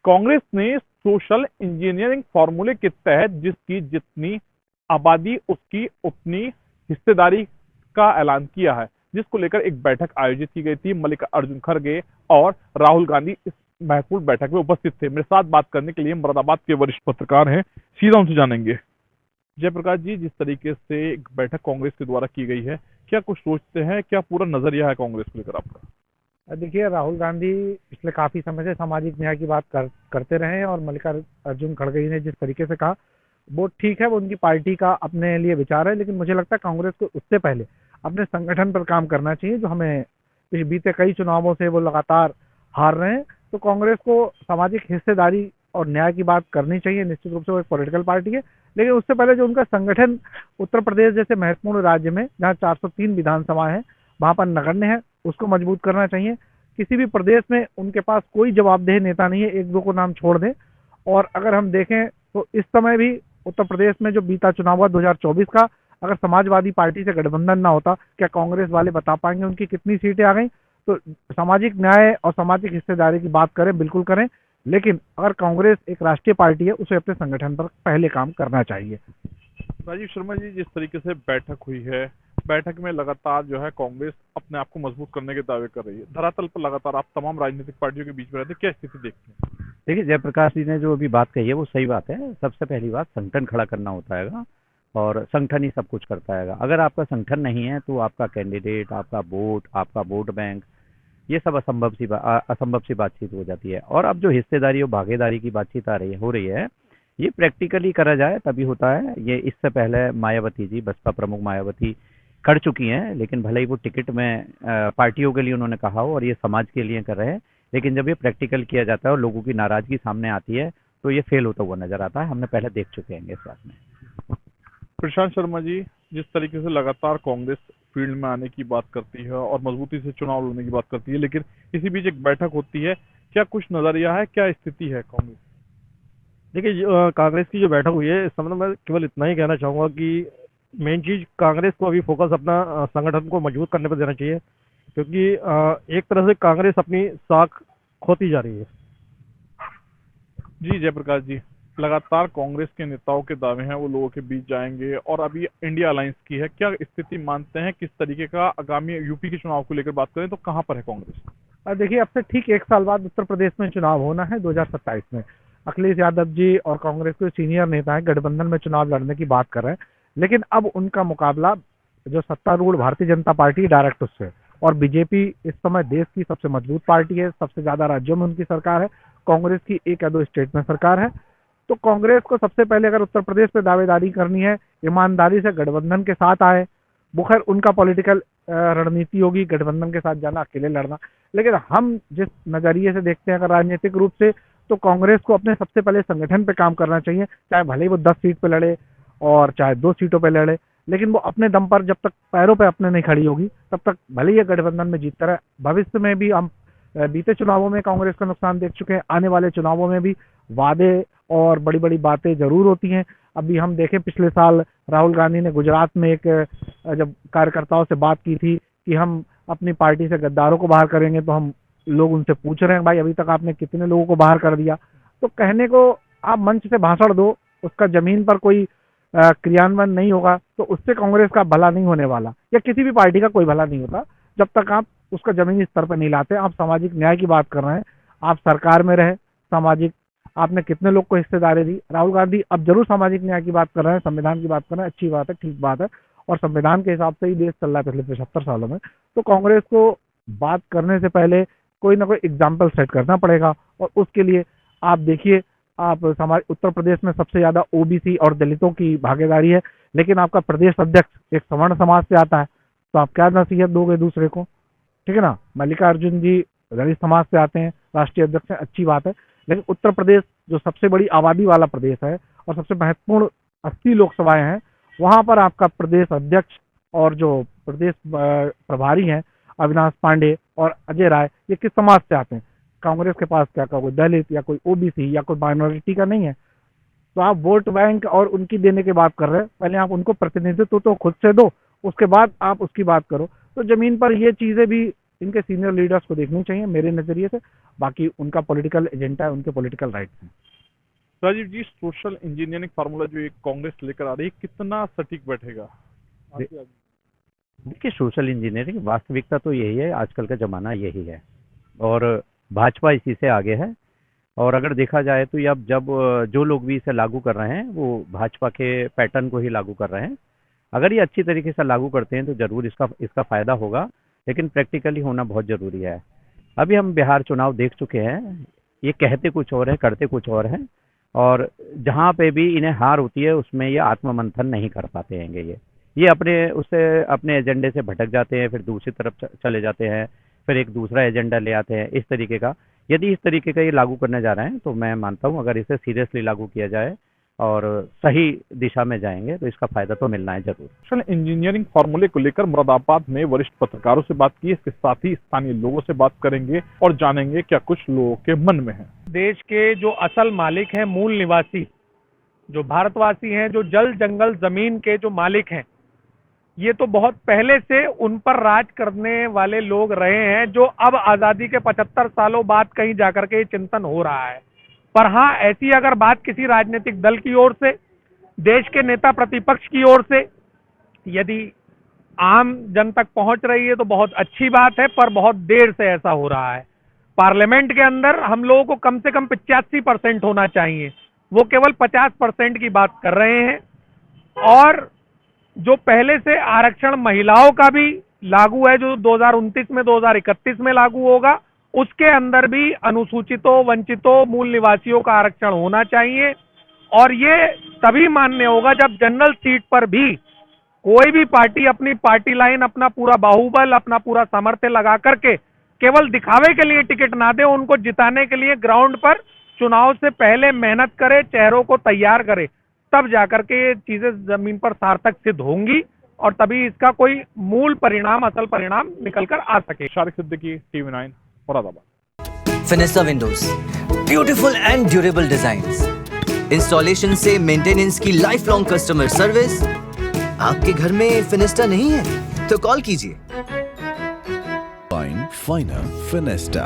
कांग्रेस ने social engineering फॉर्मूले के तहत जिसकी जितनी आबादी उसकी उतनी हिस्सेदारी का ऐलान किया है, जिसको लेकर एक बैठक आयोजित की गई थी। मल्लिकार्जुन खड़गे और राहुल गांधी इस महत्वपूर्ण बैठक में उपस्थित थे। मेरे साथ बात करने के लिए मुरादाबाद के वरिष्ठ पत्रकार हैं, सीधा उनसे जानेंगे। जयप्रकाश जी, जिस तरीके से एक बैठक कांग्रेस के द्वारा की गई है, क्या कुछ सोचते हैं, क्या पूरा नजरिया है कांग्रेस को लेकर आपका? देखिए, राहुल गांधी पिछले काफी समय से सामाजिक न्याय की बात करते रहे हैं और मल्लिकार्जुन खड़गे जी ने जिस तरीके से कहा वो ठीक है, वो उनकी पार्टी का अपने लिए विचार है। लेकिन मुझे लगता है कांग्रेस को उससे पहले अपने संगठन पर काम करना चाहिए, जो हमें बीते कई चुनावों से वो लगातार हार रहे हैं। तो कांग्रेस को सामाजिक हिस्सेदारी और न्याय की बात करनी चाहिए। निश्चित रूप से वो एक पॉलिटिकल पार्टी है, लेकिन उससे पहले जो उनका संगठन उत्तर प्रदेश जैसे महत्वपूर्ण राज्य में जहाँ 403 विधानसभाएं हैं, वहां पर नगण्य है, उसको मजबूत करना चाहिए। किसी भी प्रदेश में उनके पास कोई जवाबदेह नेता नहीं है, एक दो को नाम छोड़ दें। और अगर हम देखें तो इस समय भी उत्तर प्रदेश में जो बीता चुनाव हुआ 2024 का, अगर समाजवादी पार्टी से गठबंधन ना होता, क्या कांग्रेस वाले बता पाएंगे उनकी कितनी सीटें आ गई? तो सामाजिक न्याय और सामाजिक हिस्सेदारी की बात करें, बिल्कुल करें, लेकिन अगर कांग्रेस एक राष्ट्रीय पार्टी है, उसे अपने संगठन पर पहले काम करना चाहिए। राजीव शर्मा जी, जिस तरीके से बैठक हुई है, बैठक में लगातार जो है कांग्रेस अपने आप को मजबूत करने के दावे कर रही है। धरातल पर लगातार आप तमाम राजनीतिक पार्टियों के बीच में रहते हैं, क्या स्थिति देखते हैं? देखिए, जयप्रकाश जी ने जो अभी बात कही है वो सही बात है। सबसे पहली बात, संगठन खड़ा करना होता है और संगठन ही सब कुछ करता है। अगर आपका संगठन नहीं है तो आपका कैंडिडेट, आपका वोट, आपका वोट बैंक, ये सब असंभव सी बातचीत हो जाती है। और अब जो हिस्सेदारी और भागीदारी की बातचीत हो रही है, ये प्रैक्टिकली करा जाए तभी होता है। ये इससे पहले मायावती जी, बसपा प्रमुख मायावती कर चुकी हैं, लेकिन भले ही वो टिकट में पार्टियों के लिए उन्होंने कहा हो और ये समाज के लिए कर रहे हैं, लेकिन जब ये प्रैक्टिकल किया जाता है और लोगों की नाराजगी सामने आती है तो ये फेल होता हुआ नजर आता है। हमने पहले देख चुके हैं इस बात में। प्रशांत शर्मा जी, जिस तरीके से लगातार कांग्रेस फील्ड में आने की बात करती है और मजबूती से चुनाव लड़ने की बात करती है, लेकिन इसी बीच एक बैठक होती है, क्या कुछ नजरिया है, क्या स्थिति है कांग्रेस? देखिए, कांग्रेस की जो बैठक हुई है, इस संबंध में केवल इतना ही कहना चाहूँगा कि मेन चीज़ कांग्रेस को अभी फोकस अपना संगठन को मजबूत करने पर देना चाहिए, क्योंकि एक तरह से कांग्रेस अपनी साख खोती जा रही है। जी जयप्रकाश जी, लगातार कांग्रेस के नेताओं के दावे हैं वो लोगों के बीच जाएंगे और अभी इंडिया अलायंस की है, क्या स्थिति मानते हैं? किस तरीके का आगामी यूपी के चुनाव को लेकर बात करें तो कहां पर है कांग्रेस? देखिए, अब से ठीक एक साल बाद उत्तर प्रदेश में चुनाव होना है, 2027 में। अखिलेश यादव जी और कांग्रेस के सीनियर नेता हैं, गठबंधन में चुनाव लड़ने की बात कर रहे हैं। लेकिन अब उनका मुकाबला जो सत्तारूढ़ भारतीय जनता पार्टी डायरेक्ट उससे, और बीजेपी इस समय देश की सबसे मजबूत पार्टी है, सबसे ज्यादा राज्यों में उनकी सरकार है। कांग्रेस की एक या दो स्टेट में सरकार है। तो कांग्रेस को सबसे पहले अगर उत्तर प्रदेश में दावेदारी करनी है, ईमानदारी से गठबंधन के साथ आए। वो खैर उनका पॉलिटिकल रणनीति होगी, गठबंधन के साथ जाना, अकेले लड़ना। लेकिन हम जिस नजरिए से देखते हैं अगर राजनीतिक रूप से, तो कांग्रेस को अपने सबसे पहले संगठन पे काम करना चाहिए। चाहे भले ही वो 10 सीट पे लड़े और चाहे 2 सीटों पे लड़े, लेकिन वो अपने दम पर जब तक पैरों पे अपने नहीं खड़ी होगी, तब तक भले ही ये गठबंधन में जीतता रहे। भविष्य में भी हम बीते चुनावों में कांग्रेस का नुकसान देख चुके हैं, आने वाले चुनावों में भी वादे और बड़ी बड़ी बातें जरूर होती हैं। अभी हम देखें, पिछले साल राहुल गांधी ने गुजरात में एक जब कार्यकर्ताओं से बात की थी कि हम अपनी पार्टी से गद्दारों को बाहर करेंगे, तो हम लोग उनसे पूछ रहे हैं, भाई अभी तक आपने कितने लोगों को बाहर कर दिया? तो कहने को आप मंच से भाषण दो, उसका जमीन पर कोई क्रियान्वयन नहीं होगा, तो उससे कांग्रेस का भला नहीं होने वाला, या किसी भी पार्टी का कोई भला नहीं होता जब तक आप उसका जमीनी स्तर पर नहीं लाते। आप सामाजिक न्याय की बात कर रहे हैं, आप सरकार में रहे, सामाजिक आपने कितने लोग को हिस्सेदारी दी? राहुल गांधी अब जरूर सामाजिक न्याय की बात कर रहे हैं, संविधान की बात कर रहे हैं, अच्छी बात है, ठीक बात है, और संविधान के हिसाब से ही देश चल रहा है पिछले 75 सालों में। तो कांग्रेस को बात करने से पहले कोई ना कोई एग्जाम्पल सेट करना पड़ेगा, और उसके लिए आप देखिए, आप हमारे उत्तर प्रदेश में सबसे ज्यादा ओबीसी और दलितों की भागीदारी है, लेकिन आपका प्रदेश अध्यक्ष एक सवर्ण समाज से आता है, तो आप क्या नसीहत दोगे दूसरे को? ठीक है ना। मल्लिकार्जुन जी दलित समाज से आते हैं, राष्ट्रीय अध्यक्ष हैं, अच्छी बात है, लेकिन उत्तर प्रदेश जो सबसे बड़ी आबादी वाला प्रदेश है और सबसे महत्वपूर्ण 80 लोकसभाएं हैं, वहां पर आपका प्रदेश अध्यक्ष और जो प्रदेश प्रभारी हैं अविनाश पांडे और अजय राय, ये किस समाज से आते हैं? कांग्रेस के पास क्या कोई दलित या कोई ओबीसी या कोई माइनॉरिटी का नहीं है। तो आप वोट बैंक और उनकी देने की बात कर रहे हैं, पहले आप उनको प्रतिनिधित्व तो खुद से दो, उसके बाद आप उसकी बात करो। तो जमीन पर ये चीजें भी इनके सीनियर लीडर्स को देखनी चाहिए मेरे नजरिए से। बाकी उनका पॉलिटिकल एजेंडा है, उनके पॉलिटिकल राइट्स हैं। राजीव जी, सोशल इंजीनियरिंग फार्मूला जो एक कांग्रेस लेकर आ रही है, कितना सटीक बैठेगा? देखिए, सोशल इंजीनियरिंग वास्तविकता तो यही है, आजकल का ज़माना यही है और भाजपा इसी से आगे है। और अगर देखा जाए तो अब जब जो लोग भी इसे लागू कर रहे हैं वो भाजपा के पैटर्न को ही लागू कर रहे हैं। अगर ये अच्छी तरीके से लागू करते हैं तो ज़रूर इसका फ़ायदा होगा, लेकिन प्रैक्टिकली होना बहुत ज़रूरी है। अभी हम बिहार चुनाव देख चुके हैं, ये कहते कुछ और है, करते कुछ और हैं, और जहाँ पे भी इन्हें हार होती है उसमें ये आत्ममंथन नहीं कर पाते हैंगे। ये अपने एजेंडे से भटक जाते हैं, फिर दूसरी तरफ चले जाते हैं, फिर एक दूसरा एजेंडा ले आते हैं, इस तरीके का। यदि इस तरीके का ये लागू करने जा रहे हैं तो मैं मानता हूँ अगर इसे सीरियसली लागू किया जाए और सही दिशा में जाएंगे तो इसका फायदा तो मिलना है जरूर। सोशल इंजीनियरिंग फार्मूले को लेकर मुरादाबाद में वरिष्ठ पत्रकारों से बात की, इसके साथ ही स्थानीय लोगों से बात करेंगे और जानेंगे क्या कुछ लोगों के मन में है। देश के जो असल मालिक हैं, मूल निवासी, जो भारतवासी हैं, जो जल जंगल जमीन के जो मालिक हैं, ये तो बहुत पहले से उन पर राज करने वाले लोग रहे हैं, जो अब आजादी के 75 सालों बाद कहीं जाकर के ये चिंतन हो रहा है। पर हाँ, ऐसी अगर बात किसी राजनीतिक दल की ओर से, देश के नेता प्रतिपक्ष की ओर से यदि आम जन तक पहुंच रही है तो बहुत अच्छी बात है, पर बहुत देर से ऐसा हो रहा है। पार्लियामेंट के अंदर हम लोगों को कम से कम 85% होना चाहिए, वो केवल 50% की बात कर रहे हैं। और जो पहले से आरक्षण महिलाओं का भी लागू है, जो 2029 में 2031 में लागू होगा, उसके अंदर भी अनुसूचितों, वंचितों, मूल निवासियों का आरक्षण होना चाहिए। और ये तभी मान्य होगा जब जनरल सीट पर भी कोई भी पार्टी अपनी पार्टी लाइन, अपना पूरा बाहुबल, अपना पूरा सामर्थ्य लगा करके केवल दिखावे के लिए टिकट ना दे, उनको जिताने के लिए ग्राउंड पर चुनाव से पहले मेहनत करे, चेहरों को तैयार करे, तब जाकर के ये चीजें जमीन पर सार्थक सिद्ध होंगी और तभी इसका कोई मूल परिणाम, असल परिणाम निकल कर आ सके। Shariq Siddiqui, TV9, Moradabad. Fenesta windows, beautiful and durable designs, installation से मेंटेनेंस की लाइफ लॉन्ग कस्टमर सर्विस। आपके घर में फिनिस्टा नहीं है तो कॉल कीजिए। फाइनर फिनिस्टा।